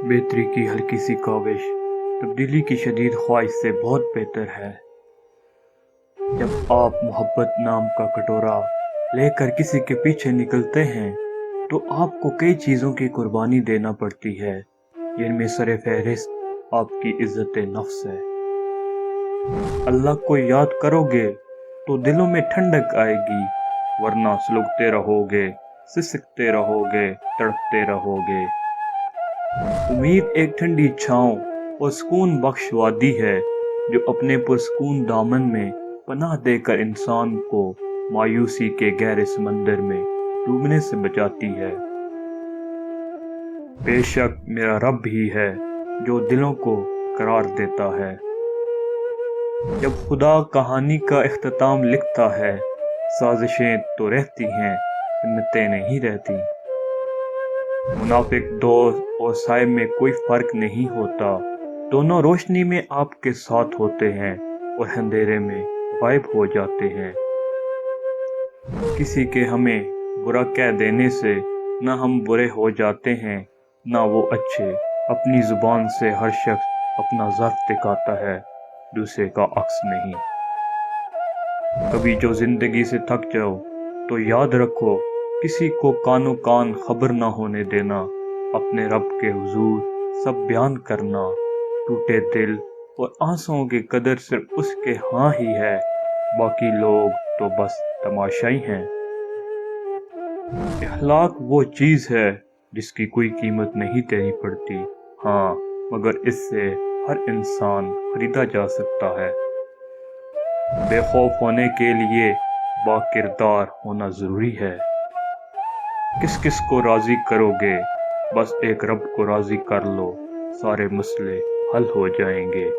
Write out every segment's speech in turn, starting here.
बेहतरी की हल्की सी काविश तब्दीली की शदीद ख्वाहिश से बहुत बेहतर है। जब आप मोहब्बत नाम का कटोरा लेकर किसी के पीछे निकलते हैं तो आपको कई चीज़ों की कुर्बानी देना पड़ती है, जिनमें सरे फहरिस्त आपकी इज्जत नफ्स है। अल्लाह को याद करोगे तो दिलों में ठंडक आएगी, वरना सुलगते रहोगे, सिसकते रहोगे, तड़पते रहोगे। उम्मीद एक ठंडी छांव और सुकून बख्श वादी है जो अपने पुरसकून दामन में पनाह देकर इंसान को मायूसी के गहरे समंदर में डूबने से बचाती है। बेशक मेरा रब ही है जो दिलों को करार देता है। जब खुदा कहानी का इख्तिताम लिखता है, साजिशें तो रहती हैं, हिम्मतें नहीं रहती। मुनाफिक दोस्त और साहिब में कोई फर्क नहीं होता, दोनों रोशनी में आपके साथ होते हैं और अंधेरे में गायब हो जाते हैं। किसी के हमें बुरा कह देने से ना हम बुरे हो जाते हैं ना वो अच्छे। अपनी जुबान से हर शख्स अपना ज़र्फ दिखाता है, दूसरे का अक्स नहीं। कभी जो जिंदगी से थक जाओ तो याद रखो, किसी को कानो कान खबर ना होने देना। अपने रब के हुजूर सब बयान करना। टूटे दिल और आंसुओं की कदर सिर्फ उसके हाँ ही है, बाकी लोग तो बस तमाशाई हैं। इखलाक वो चीज़ है जिसकी कोई कीमत नहीं देनी पड़ती, हाँ मगर इससे हर इंसान खरीदा जा सकता है। बेखौफ होने के लिए बाकिरदार होना ज़रूरी है। किस किस को राज़ी करोगे, बस एक रब को राज़ी कर लो, सारे मसले हल हो जाएंगे।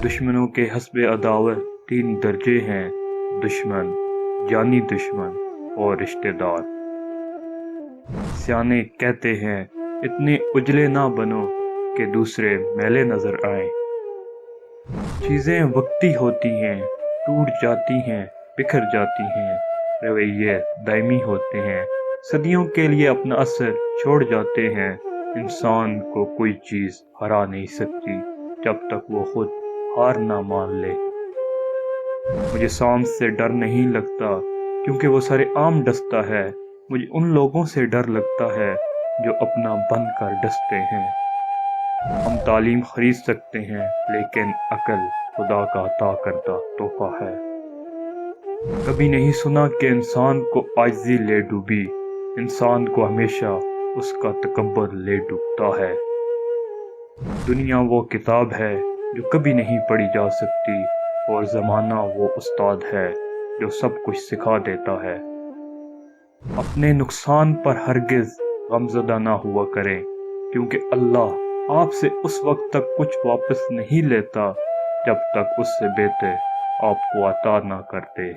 दुश्मनों के हस्बे अदावत 3 दर्जे हैं, दुश्मन, जानी दुश्मन और रिश्तेदार। सियाने कहते हैं इतने उजले ना बनो कि दूसरे मैले नजर आए। चीज़ें वक्ती होती हैं, टूट जाती हैं, बिखर जाती हैं, रवैये दायमी होते हैं, सदियों के लिए अपना असर छोड़ जाते हैं। इंसान को कोई चीज़ हरा नहीं सकती जब तक वो खुद हार ना मान ले। मुझे सांप से डर नहीं लगता क्योंकि वो सारे आम डसता है। मुझे उन लोगों से डर लगता है जो अपना बन कर डसते हैं। हम तालीम खरीद सकते हैं, लेकिन अकल खुदा का अता करदा तोहफा है। कभी नहीं सुना कि इंसान को आजिज़ी ले डूबी, इंसान को हमेशा उसका तकब्बुर ले डूबता है। दुनिया वो किताब है जो कभी नहीं पढ़ी जा सकती, और ज़माना वो उस्ताद है जो सब कुछ सिखा देता है। अपने नुकसान पर हरगिज़ गमज़दा ना हुआ करें, क्योंकि अल्लाह आपसे उस वक्त तक कुछ वापस नहीं लेता जब तक उससे बेहतर आपको अता ना कर दे।